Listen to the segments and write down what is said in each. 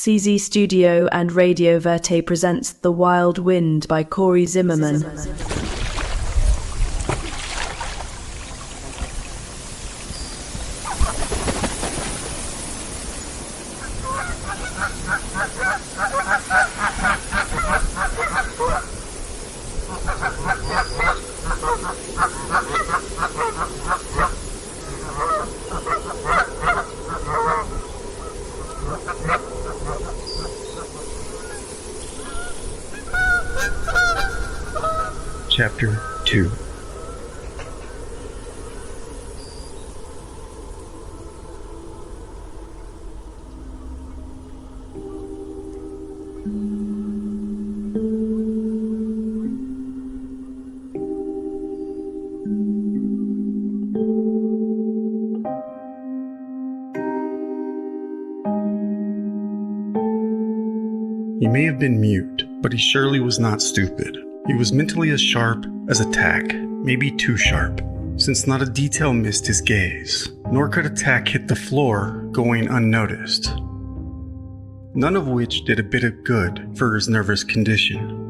CZ Studio and Radio VÉRTÉ presents The Wild Wind by Cory Zimmerman. Chapter 2. He may have been mute, but he surely was not stupid. He was mentally as sharp as a tack, maybe too sharp, since not a detail missed his gaze, nor could a tack hit the floor going unnoticed. None of which did a bit of good for his nervous condition.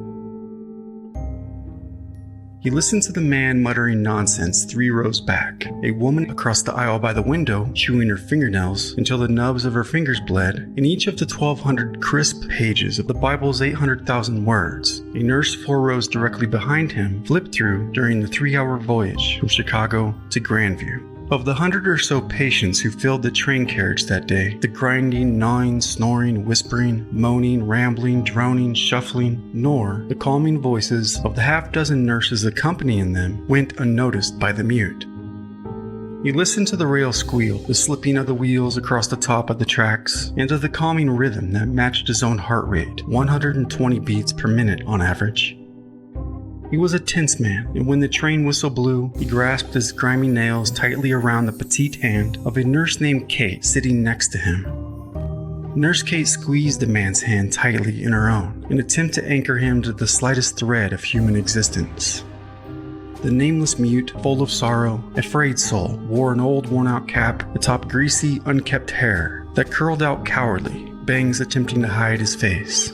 He listened to the man muttering nonsense 3 rows back, a woman across the aisle by the window chewing her fingernails until the nubs of her fingers bled, and each of the 1,200 crisp pages of the Bible's 800,000 words, a nurse 4 rows directly behind him flipped through during the 3-hour voyage from Chicago to Grandview. Of the 100 or so patients who filled the train carriage that day, the grinding, gnawing, snoring, whispering, moaning, rambling, droning, shuffling, nor the calming voices of the half-dozen nurses accompanying them went unnoticed by the mute. He listened to the rail squeal, the slipping of the wheels across the top of the tracks, and to the calming rhythm that matched his own heart rate, 120 beats per minute on average. He was a tense man, and when the train whistle blew, he grasped his grimy nails tightly around the petite hand of a nurse named Kate sitting next to him. Nurse Kate squeezed the man's hand tightly in her own, in an attempt to anchor him to the slightest thread of human existence. The nameless mute, full of sorrow, a frayed soul, wore an old worn-out cap atop greasy, unkempt hair that curled out cowardly, bangs attempting to hide his face.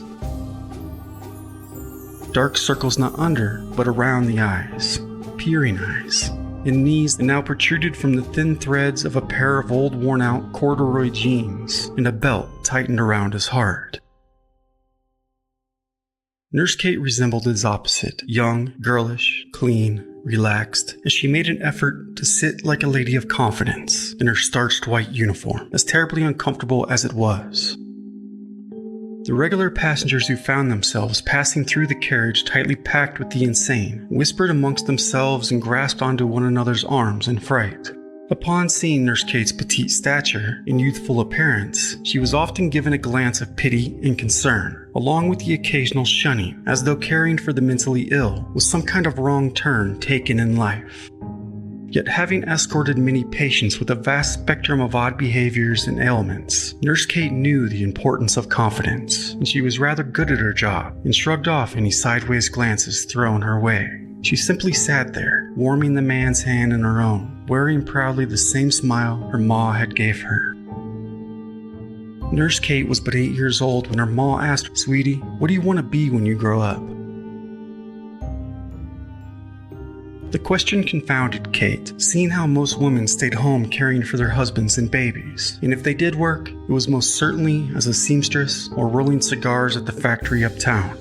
Dark circles not under, but around the eyes, peering eyes, and knees that now protruded from the thin threads of a pair of old worn-out corduroy jeans and a belt tightened around his heart. Nurse Kate resembled his opposite, young, girlish, clean, relaxed, as she made an effort to sit like a lady of confidence in her starched white uniform, as terribly uncomfortable as it was. The regular passengers who found themselves passing through the carriage tightly packed with the insane whispered amongst themselves and grasped onto one another's arms in fright. Upon seeing Nurse Kate's petite stature and youthful appearance, she was often given a glance of pity and concern, along with the occasional shunning, as though caring for the mentally ill was some kind of wrong turn taken in life. Yet having escorted many patients with a vast spectrum of odd behaviors and ailments, Nurse Kate knew the importance of confidence, and she was rather good at her job and shrugged off any sideways glances thrown her way. She simply sat there, warming the man's hand in her own, wearing proudly the same smile her ma had gave her. Nurse Kate was but 8 years old when her ma asked, "Sweetie, what do you want to be when you grow up?" The question confounded Kate, seeing how most women stayed home caring for their husbands and babies, and if they did work, it was most certainly as a seamstress or rolling cigars at the factory uptown.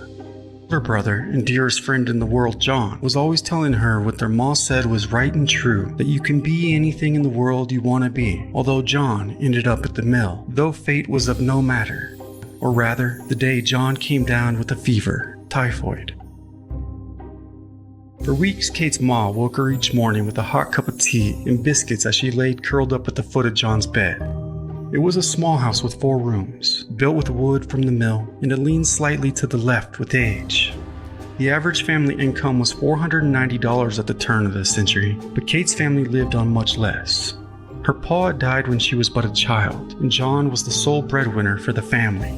Her brother and dearest friend in the world, John, was always telling her what their ma said was right and true, that you can be anything in the world you want to be, although John ended up at the mill, though fate was of no matter. Or rather, the day John came down with a fever, typhoid. For weeks, Kate's ma woke her each morning with a hot cup of tea and biscuits as she laid curled up at the foot of John's bed. It was a small house with 4 rooms, built with wood from the mill, and it leaned slightly to the left with age. The average family income was $490 at the turn of the century, but Kate's family lived on much less. Her pa had died when she was but a child, and John was the sole breadwinner for the family.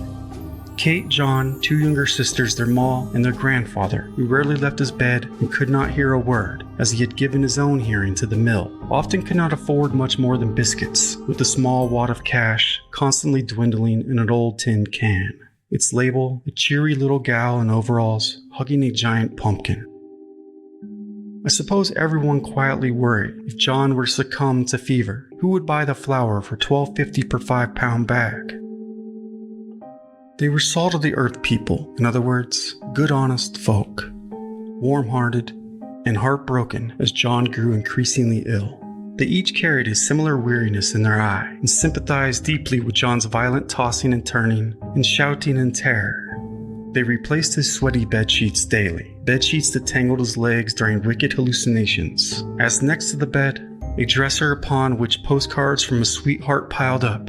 Kate, John, 2 younger sisters, their ma, and their grandfather, who rarely left his bed and could not hear a word, as he had given his own hearing to the mill, often could not afford much more than biscuits, with a small wad of cash constantly dwindling in an old tin can. Its label, a cheery little gal in overalls, hugging a giant pumpkin. I suppose everyone quietly worried if John were to succumb to fever, who would buy the flour for $12.50 per 5-pound bag? They were salt-of-the-earth people, in other words, good honest folk, warm-hearted and heartbroken as John grew increasingly ill. They each carried a similar weariness in their eye and sympathized deeply with John's violent tossing and turning and shouting in terror. They replaced his sweaty bedsheets daily, bedsheets that tangled his legs during wicked hallucinations, as next to the bed, a dresser upon which postcards from a sweetheart piled up.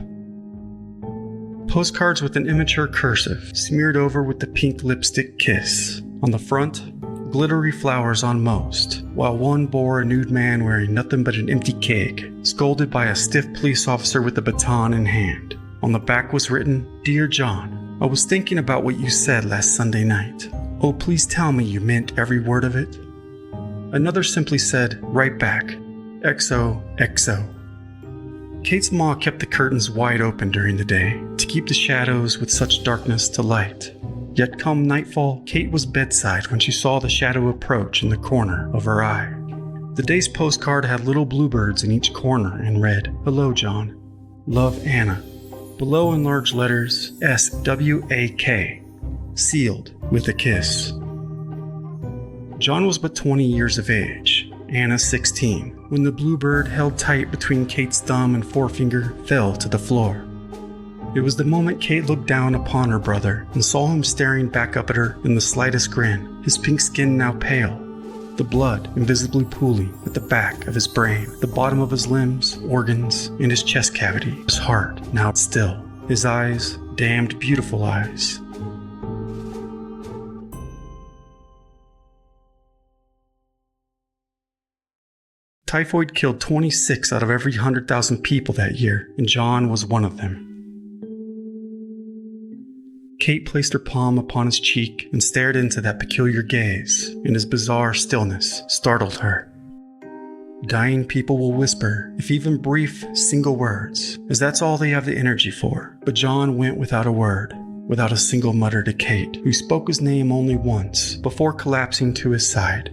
Postcards with an immature cursive, smeared over with the pink lipstick kiss. On the front, glittery flowers on most, while one bore a nude man wearing nothing but an empty keg, scolded by a stiff police officer with a baton in hand. On the back was written, "Dear John, I was thinking about what you said last Sunday night. Oh, please tell me you meant every word of it." Another simply said, "Right back. XOXO." Kate's ma kept the curtains wide open during the day to keep the shadows with such darkness to light. Yet come nightfall, Kate was bedside when she saw the shadow approach in the corner of her eye. The day's postcard had little bluebirds in each corner and read, "Hello, John. Love, Anna." Below in large letters, SWAK, sealed with a kiss. John was but 20 years of age, Anna 16, when the bluebird held tight between Kate's thumb and forefinger fell to the floor. It was the moment Kate looked down upon her brother and saw him staring back up at her in the slightest grin, his pink skin now pale, the blood invisibly pooling at the back of his brain, the bottom of his limbs, organs, and his chest cavity, his heart now still, his eyes, damned beautiful eyes. Typhoid killed 26 out of every 100,000 people that year, and John was one of them. Kate placed her palm upon his cheek and stared into that peculiar gaze, and his bizarre stillness startled her. Dying people will whisper, if even brief, single words, as that's all they have the energy for. But John went without a word, without a single mutter to Kate, who spoke his name only once, before collapsing to his side.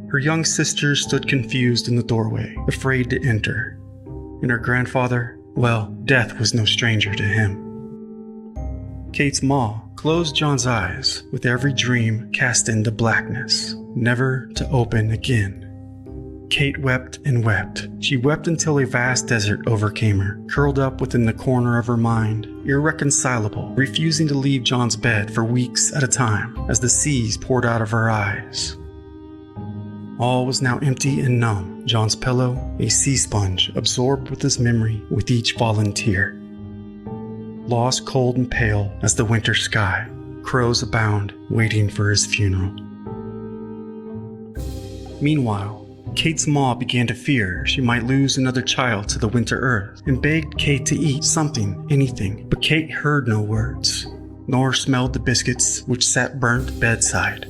Her young sister stood confused in the doorway, afraid to enter. And her grandfather, well, death was no stranger to him. Kate's ma closed John's eyes with every dream cast into blackness, never to open again. Kate wept and wept. She wept until a vast desert overcame her, curled up within the corner of her mind, irreconcilable, refusing to leave John's bed for weeks at a time as the seas poured out of her eyes. All was now empty and numb, John's pillow a sea sponge absorbed with his memory with each fallen tear. Lost cold and pale as the winter sky, crows abound waiting for his funeral. Meanwhile, Kate's ma began to fear she might lose another child to the winter earth and begged Kate to eat something, anything, but Kate heard no words, nor smelled the biscuits which sat burnt bedside.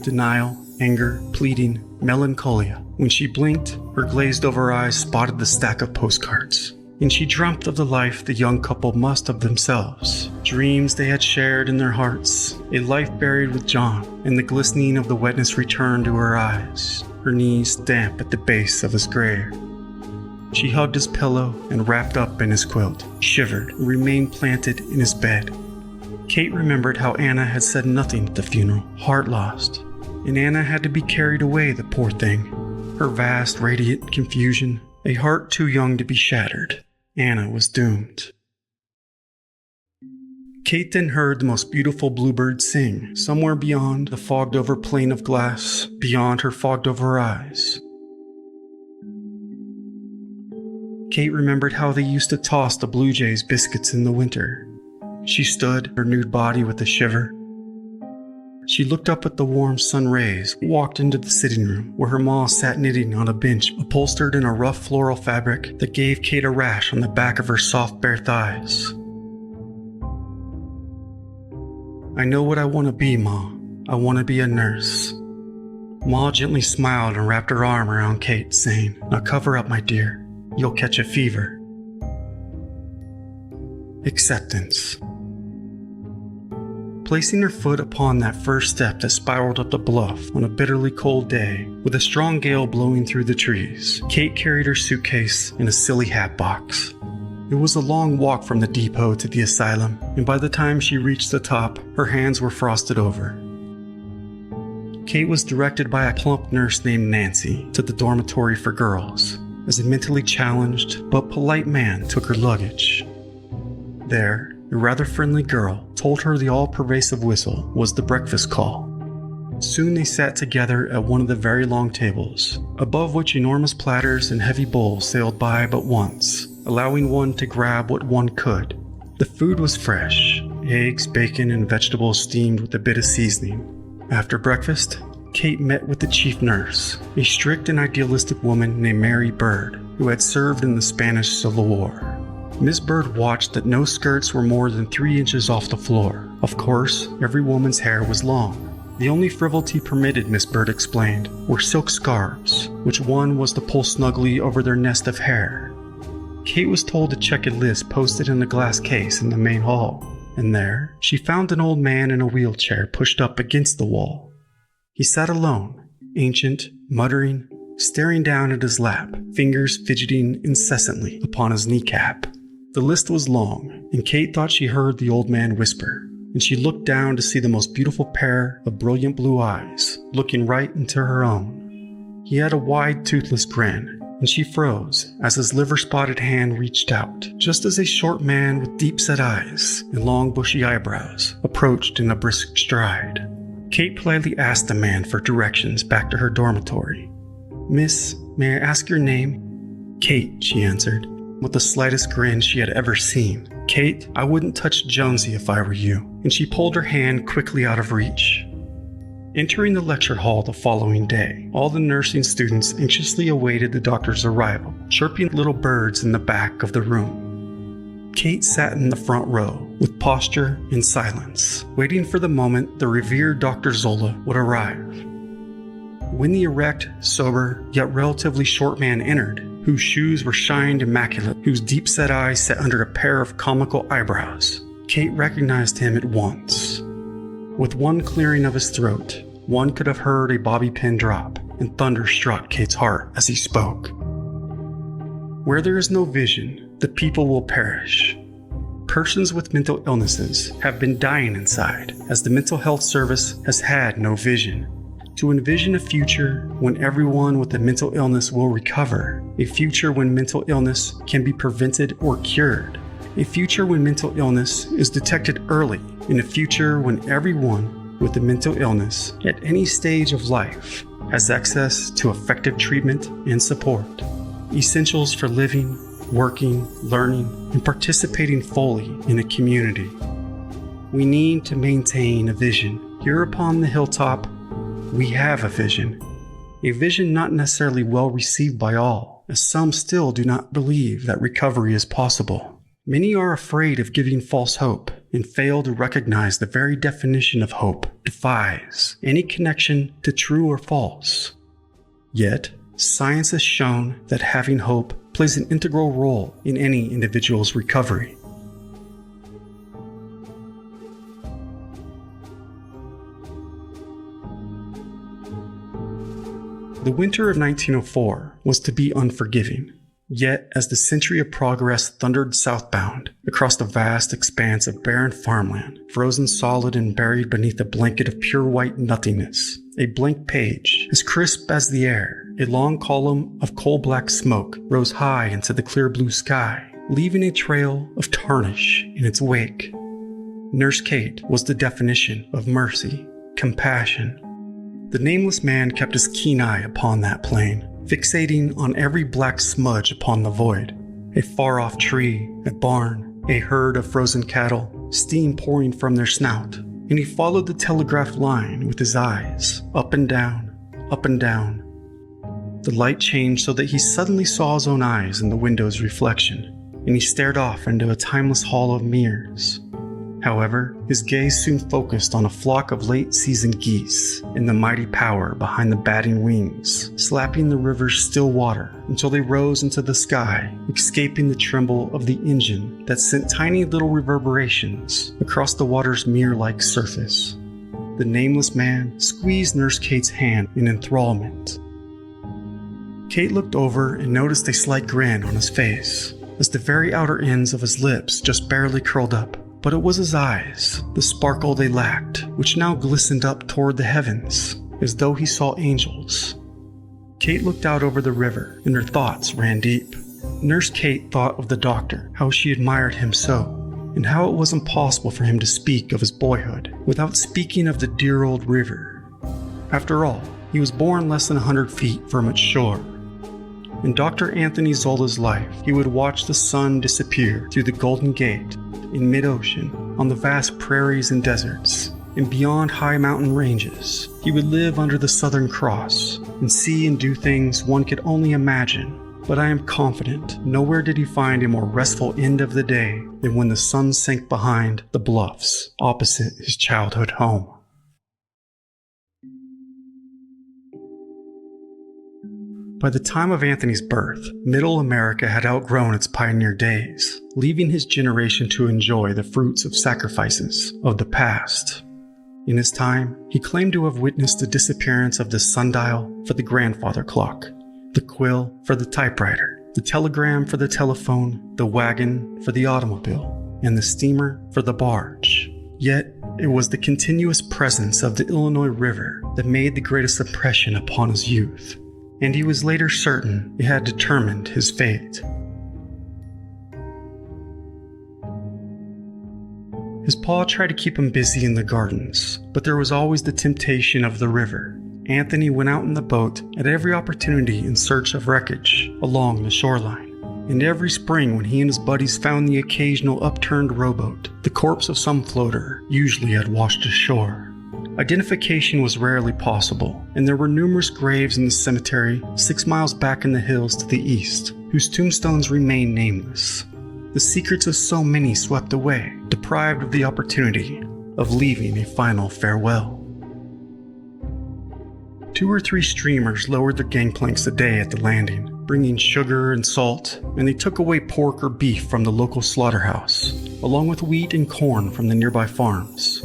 Denial, anger, pleading, melancholia. When she blinked, her glazed-over eyes spotted the stack of postcards, and she dreamt of the life the young couple must of themselves, dreams they had shared in their hearts, a life buried with John, and the glistening of the wetness returned to her eyes, her knees damp at the base of his grave. She hugged his pillow and wrapped up in his quilt, shivered, and remained planted in his bed. Kate remembered how Anna had said nothing at the funeral, heart lost, and Anna had to be carried away, the poor thing. Her vast, radiant confusion, a heart too young to be shattered. Anna was doomed. Kate then heard the most beautiful bluebird sing, somewhere beyond the fogged-over plain of glass, beyond her fogged-over eyes. Kate remembered how they used to toss the blue jays biscuits in the winter. She stood, her nude body with a shiver. She looked up at the warm sun rays, walked into the sitting room, where her ma sat knitting on a bench upholstered in a rough floral fabric that gave Kate a rash on the back of her soft bare thighs. I know what I want to be, Ma. I want to be a nurse. Ma gently smiled and wrapped her arm around Kate, saying, Now cover up, my dear. You'll catch a fever. Acceptance. Placing her foot upon that first step that spiraled up the bluff on a bitterly cold day, with a strong gale blowing through the trees, Kate carried her suitcase in a silly hat box. It was a long walk from the depot to the asylum, and by the time she reached the top, her hands were frosted over. Kate was directed by a plump nurse named Nancy to the dormitory for girls, as a mentally challenged but polite man took her luggage. There, a rather friendly girl told her the all-pervasive whistle was the breakfast call. Soon they sat together at one of the very long tables, above which enormous platters and heavy bowls sailed by but once, allowing one to grab what one could. The food was fresh, eggs, bacon, and vegetables steamed with a bit of seasoning. After breakfast, Kate met with the chief nurse, a strict and idealistic woman named Mary Bird, who had served in the Spanish Civil War. Miss Bird watched that no skirts were more than 3 inches off the floor. Of course, every woman's hair was long. The only frivolity permitted, Miss Bird explained, were silk scarves, which one was to pull snugly over their nest of hair. Kate was told to check a list posted in a glass case in the main hall, and there she found an old man in a wheelchair pushed up against the wall. He sat alone, ancient, muttering, staring down at his lap, fingers fidgeting incessantly upon his kneecap. The list was long, and Kate thought she heard the old man whisper, and she looked down to see the most beautiful pair of brilliant blue eyes looking right into her own. He had a wide, toothless grin, and she froze as his liver-spotted hand reached out, just as a short man with deep-set eyes and long, bushy eyebrows approached in a brisk stride. Kate politely asked the man for directions back to her dormitory. "Miss, may I ask your name?" "Kate," she answered, with the slightest grin she had ever seen. "Kate, I wouldn't touch Jonesy if I were you," and she pulled her hand quickly out of reach. Entering the lecture hall the following day, all the nursing students anxiously awaited the doctor's arrival, chirping little birds in the back of the room. Kate sat in the front row, with posture and silence, waiting for the moment the revered Dr. Zola would arrive. When the erect, sober, yet relatively short man entered, whose shoes were shined immaculate, whose deep-set eyes sat under a pair of comical eyebrows, Kate recognized him at once. With one clearing of his throat, one could have heard a bobby pin drop, and thunder struck Kate's heart as he spoke. Where there is no vision, the people will perish. Persons with mental illnesses have been dying inside, as the mental health service has had no vision. To envision a future when everyone with a mental illness will recover, a future when mental illness can be prevented or cured, a future when mental illness is detected early, and a future when everyone with a mental illness at any stage of life has access to effective treatment and support, essentials for living, working, learning, and participating fully in a community. We need to maintain a vision. Here upon the hilltop, we have a vision not necessarily well received by all, as some still do not believe that recovery is possible. Many are afraid of giving false hope and fail to recognize the very definition of hope defies any connection to true or false. Yet, science has shown that having hope plays an integral role in any individual's recovery. The winter of 1904 was to be unforgiving. Yet, as the century of progress thundered southbound across the vast expanse of barren farmland, frozen solid and buried beneath a blanket of pure white nothingness, a blank page, as crisp as the air, a long column of coal-black smoke rose high into the clear blue sky, leaving a trail of tarnish in its wake. Nurse Kate was the definition of mercy, compassion. The nameless man kept his keen eye upon that plain, fixating on every black smudge upon the void. A far-off tree, a barn, a herd of frozen cattle, steam pouring from their snout. And he followed the telegraph line with his eyes, up and down, up and down. The light changed so that he suddenly saw his own eyes in the window's reflection, and he stared off into a timeless hall of mirrors. However, his gaze soon focused on a flock of late-season geese and the mighty power behind the batting wings, slapping the river's still water until they rose into the sky, escaping the tremble of the engine that sent tiny little reverberations across the water's mirror-like surface. The nameless man squeezed Nurse Kate's hand in enthrallment. Kate looked over and noticed a slight grin on his face, as the very outer ends of his lips just barely curled up. But it was his eyes, the sparkle they lacked, which now glistened up toward the heavens, as though he saw angels. Kate looked out over the river, and her thoughts ran deep. Nurse Kate thought of the doctor, how she admired him so, and how it was impossible for him to speak of his boyhood without speaking of the dear old river. After all, he was born less than 100 feet from its shore. In Dr. Anthony Zola's life, he would watch the sun disappear through the Golden Gate in mid-ocean, on the vast prairies and deserts, and beyond high mountain ranges. He would live under the Southern Cross and see and do things one could only imagine. But I am confident nowhere did he find a more restful end of the day than when the sun sank behind the bluffs opposite his childhood home. By the time of Anthony's birth, Middle America had outgrown its pioneer days, leaving his generation to enjoy the fruits of sacrifices of the past. In his time, he claimed to have witnessed the disappearance of the sundial for the grandfather clock, the quill for the typewriter, the telegram for the telephone, the wagon for the automobile, and the steamer for the barge. Yet, it was the continuous presence of the Illinois River that made the greatest impression upon his youth, and he was later certain it had determined his fate. His pa tried to keep him busy in the gardens, but there was always the temptation of the river. Anthony went out in the boat at every opportunity in search of wreckage along the shoreline. And every spring when he and his buddies found the occasional upturned rowboat, the corpse of some floater usually had washed ashore. Identification was rarely possible, and there were numerous graves in the cemetery 6 miles back in the hills to the east, whose tombstones remain nameless. The secrets of so many swept away, deprived of the opportunity of leaving a final farewell. 2 or 3 streamers lowered their gangplanks a day at the landing, bringing sugar and salt, and they took away pork or beef from the local slaughterhouse, along with wheat and corn from the nearby farms.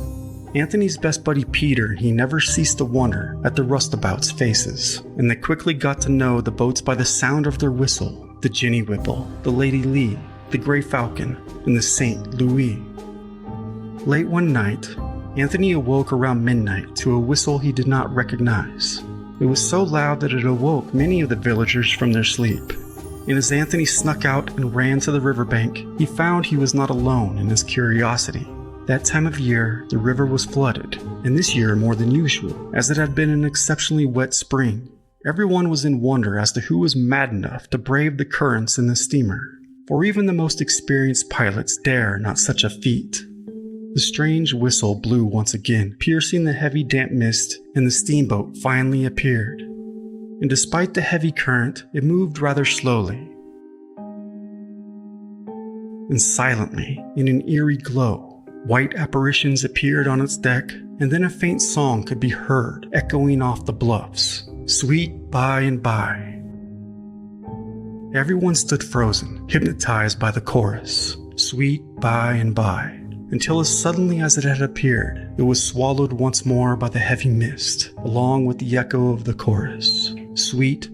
Anthony's best buddy Peter and he never ceased to wonder at the roustabouts' faces, and they quickly got to know the boats by the sound of their whistle, the Jenny Whipple, the Lady Lee, the Grey Falcon, and the St. Louis. Late one night, Anthony awoke around midnight to a whistle he did not recognize. It was so loud that it awoke many of the villagers from their sleep. And as Anthony snuck out and ran to the riverbank, he found he was not alone in his curiosity. That time of year, the river was flooded, and this year more than usual, as it had been an exceptionally wet spring. Everyone was in wonder as to who was mad enough to brave the currents in the steamer, for even the most experienced pilots dare not such a feat. The strange whistle blew once again, piercing the heavy damp mist, and the steamboat finally appeared. And despite the heavy current, it moved rather slowly. And silently, in an eerie glow, white apparitions appeared on its deck, and then a faint song could be heard echoing off the bluffs. Sweet by and by. Everyone stood frozen, hypnotized by the chorus. Sweet by and by. Until as suddenly as it had appeared, it was swallowed once more by the heavy mist, along with the echo of the chorus. Sweet.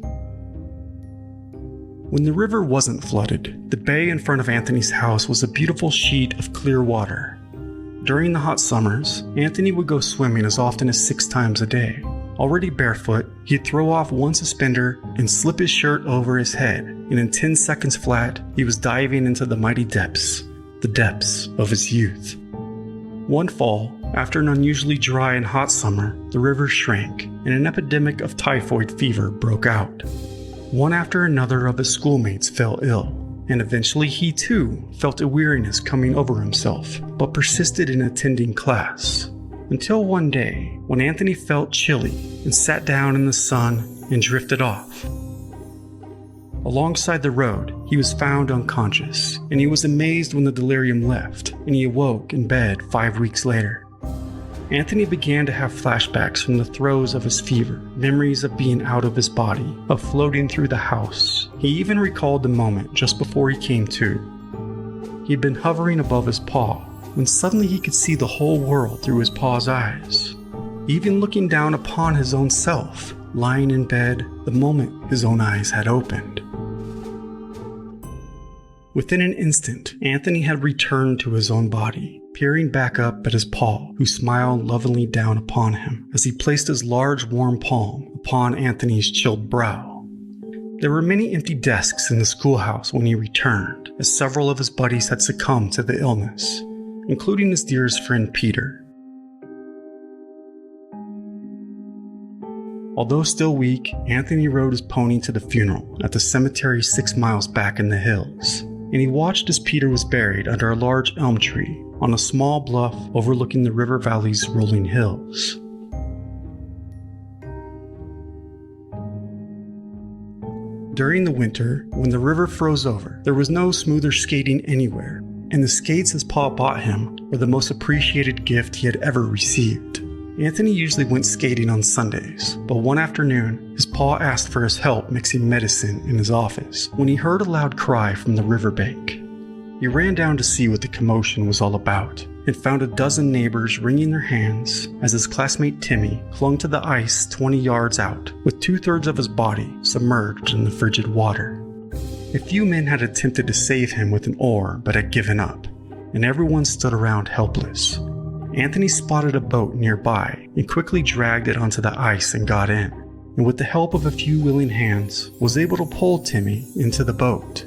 When the river wasn't flooded, the bay in front of Anthony's house was a beautiful sheet of clear water. During the hot summers, Anthony would go swimming as often as 6 times a day. Already barefoot, he'd throw off one suspender and slip his shirt over his head, and in 10 seconds flat, he was diving into the mighty depths, the depths of his youth. One fall, after an unusually dry and hot summer, the river shrank, and an epidemic of typhoid fever broke out. One after another of his schoolmates fell ill, and eventually he too felt a weariness coming over himself, but persisted in attending class. Until one day, when Anthony felt chilly and sat down in the sun and drifted off. Alongside the road, he was found unconscious, and he was amazed when the delirium left, and he awoke in bed 5 weeks later. Anthony began to have flashbacks from the throes of his fever, memories of being out of his body, of floating through the house. He even recalled the moment just before he came to. He'd been hovering above his paw, when suddenly he could see the whole world through his paw's eyes, even looking down upon his own self, lying in bed the moment his own eyes had opened. Within an instant, Anthony had returned to his own body, peering back up at his paw, who smiled lovingly down upon him as he placed his large warm palm upon Anthony's chilled brow. There were many empty desks in the schoolhouse when he returned, as several of his buddies had succumbed to the illness, including his dearest friend Peter. Although still weak, Anthony rode his pony to the funeral at the cemetery 6 miles back in the hills, and he watched as Peter was buried under a large elm tree on a small bluff overlooking the river valley's rolling hills. During the winter, when the river froze over, there was no smoother skating anywhere, and the skates his pa bought him were the most appreciated gift he had ever received. Anthony usually went skating on Sundays, but one afternoon, his pa asked for his help mixing medicine in his office when he heard a loud cry from the riverbank. He ran down to see what the commotion was all about, and found a dozen neighbors wringing their hands as his classmate Timmy clung to the ice 20 yards out, with 2/3 of his body submerged in the frigid water. A few men had attempted to save him with an oar, but had given up, and everyone stood around helpless. Anthony spotted a boat nearby and quickly dragged it onto the ice and got in, and with the help of a few willing hands, was able to pull Timmy into the boat.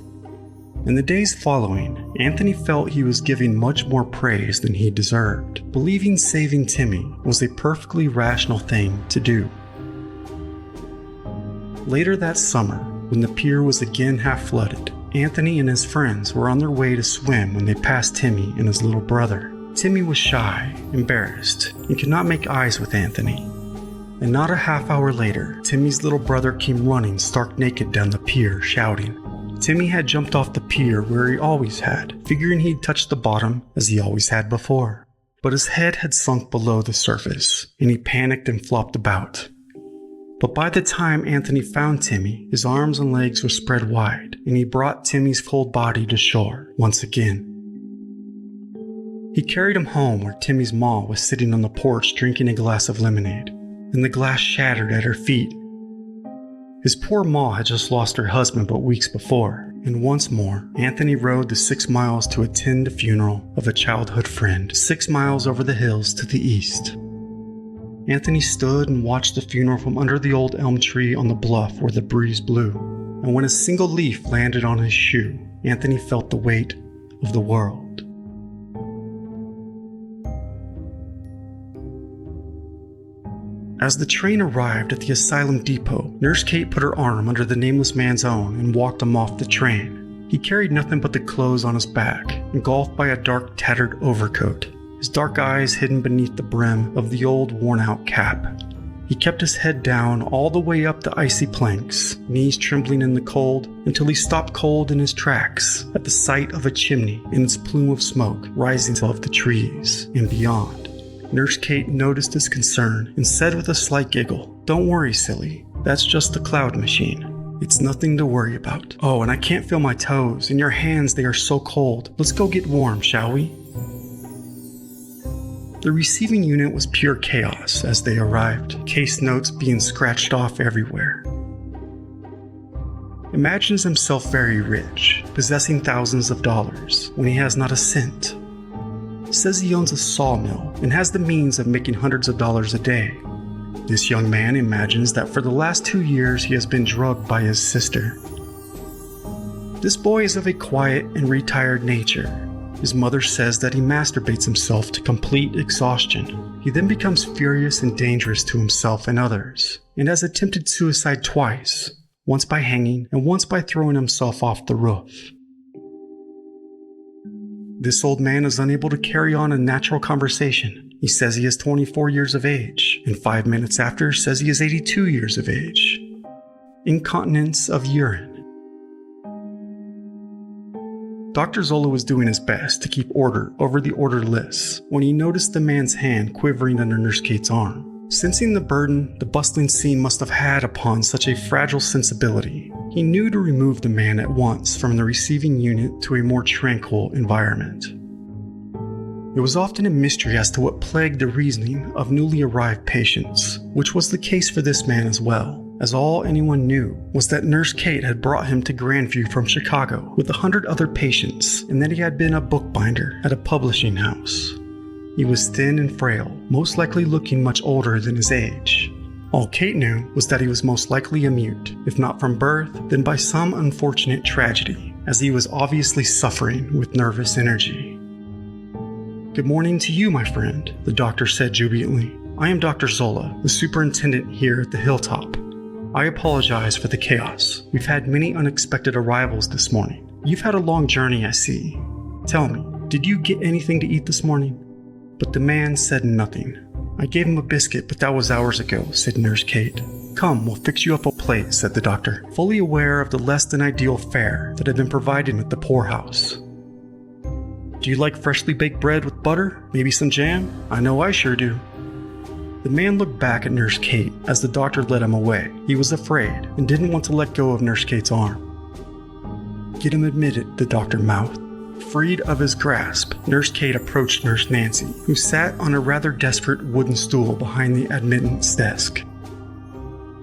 In the days following, Anthony felt he was giving much more praise than he deserved, believing saving Timmy was a perfectly rational thing to do. Later that summer, when the pier was again half flooded, Anthony and his friends were on their way to swim when they passed Timmy and his little brother. Timmy was shy, embarrassed, and could not make eyes with Anthony. And not a half hour later, Timmy's little brother came running stark naked down the pier, shouting. Timmy had jumped off the pier where he always had, figuring he'd touched the bottom as he always had before. But his head had sunk below the surface, and he panicked and flopped about. But by the time Anthony found Timmy, his arms and legs were spread wide, and he brought Timmy's cold body to shore once again. He carried him home where Timmy's ma was sitting on the porch drinking a glass of lemonade, and the glass shattered at her feet. His poor ma had just lost her husband but weeks before, and once more, Anthony rode the 6 miles to attend the funeral of a childhood friend, 6 miles over the hills to the east. Anthony stood and watched the funeral from under the old elm tree on the bluff where the breeze blew, and when a single leaf landed on his shoe, Anthony felt the weight of the world. As the train arrived at the asylum depot, Nurse Kate put her arm under the nameless man's own and walked him off the train. He carried nothing but the clothes on his back, engulfed by a dark, tattered overcoat, his dark eyes hidden beneath the brim of the old, worn-out cap. He kept his head down all the way up the icy planks, knees trembling in the cold, until he stopped cold in his tracks at the sight of a chimney and its plume of smoke rising above the trees and beyond. Nurse Kate noticed his concern and said with a slight giggle, "Don't worry, silly. That's just the cloud machine. It's nothing to worry about. Oh, and I can't feel my toes. In your hands, they are so cold. Let's go get warm, shall we?" The receiving unit was pure chaos as they arrived, case notes being scratched off everywhere. Imagines himself very rich, possessing thousands of dollars, when he has not a cent. Says he owns a sawmill and has the means of making hundreds of dollars a day. This young man imagines that for the last 2 years he has been drugged by his sister. This boy is of a quiet and retired nature. His mother says that he masturbates himself to complete exhaustion. He then becomes furious and dangerous to himself and others, and has attempted suicide twice, once by hanging and once by throwing himself off the roof. This old man is unable to carry on a natural conversation. He says he is 24 years of age, and 5 minutes after says he is 82 years of age. Incontinence of urine. Dr. Zola was doing his best to keep order over the order lists when he noticed the man's hand quivering under Nurse Kate's arm. Sensing the burden the bustling scene must have had upon such a fragile sensibility, he knew to remove the man at once from the receiving unit to a more tranquil environment. It was often a mystery as to what plagued the reasoning of newly arrived patients, which was the case for this man as well, as all anyone knew was that Nurse Kate had brought him to Grandview from Chicago with 100 other patients, and that he had been a bookbinder at a publishing house. He was thin and frail, most likely looking much older than his age. All Kate knew was that he was most likely a mute, if not from birth, then by some unfortunate tragedy, as he was obviously suffering with nervous energy. "Good morning to you, my friend," the doctor said jubilantly. "I am Dr. Zola, the superintendent here at the Hilltop. I apologize for the chaos. We've had many unexpected arrivals this morning. You've had a long journey, I see. Tell me, did you get anything to eat this morning?" But the man said nothing. "I gave him a biscuit, but that was hours ago," said Nurse Kate. "Come, we'll fix you up a plate," said the doctor, fully aware of the less than ideal fare that had been provided at the poorhouse. "Do you like freshly baked bread with butter? Maybe some jam? I know I sure do." The man looked back at Nurse Kate as the doctor led him away. He was afraid and didn't want to let go of Nurse Kate's arm. "Get him admitted," the doctor mouthed. Freed of his grasp, Nurse Kate approached Nurse Nancy, who sat on a rather desperate wooden stool behind the admittance desk.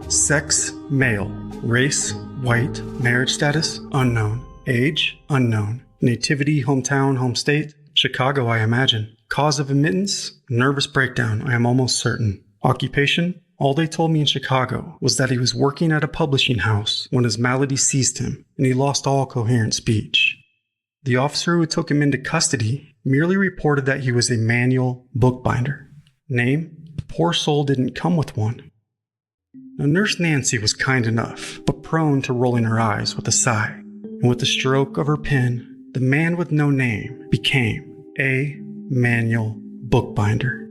"Sex, male. Race, white. Marriage status, unknown. Age, unknown. Nativity, hometown, home state, Chicago, I imagine. Cause of admittance, nervous breakdown, I am almost certain. Occupation, all they told me in Chicago was that he was working at a publishing house when his malady seized him and he lost all coherent speech. The officer who took him into custody merely reported that he was a manual bookbinder. Name, the poor soul didn't come with one." Now, Nurse Nancy was kind enough, but prone to rolling her eyes with a sigh, and with the stroke of her pen, the man with no name became a manual bookbinder.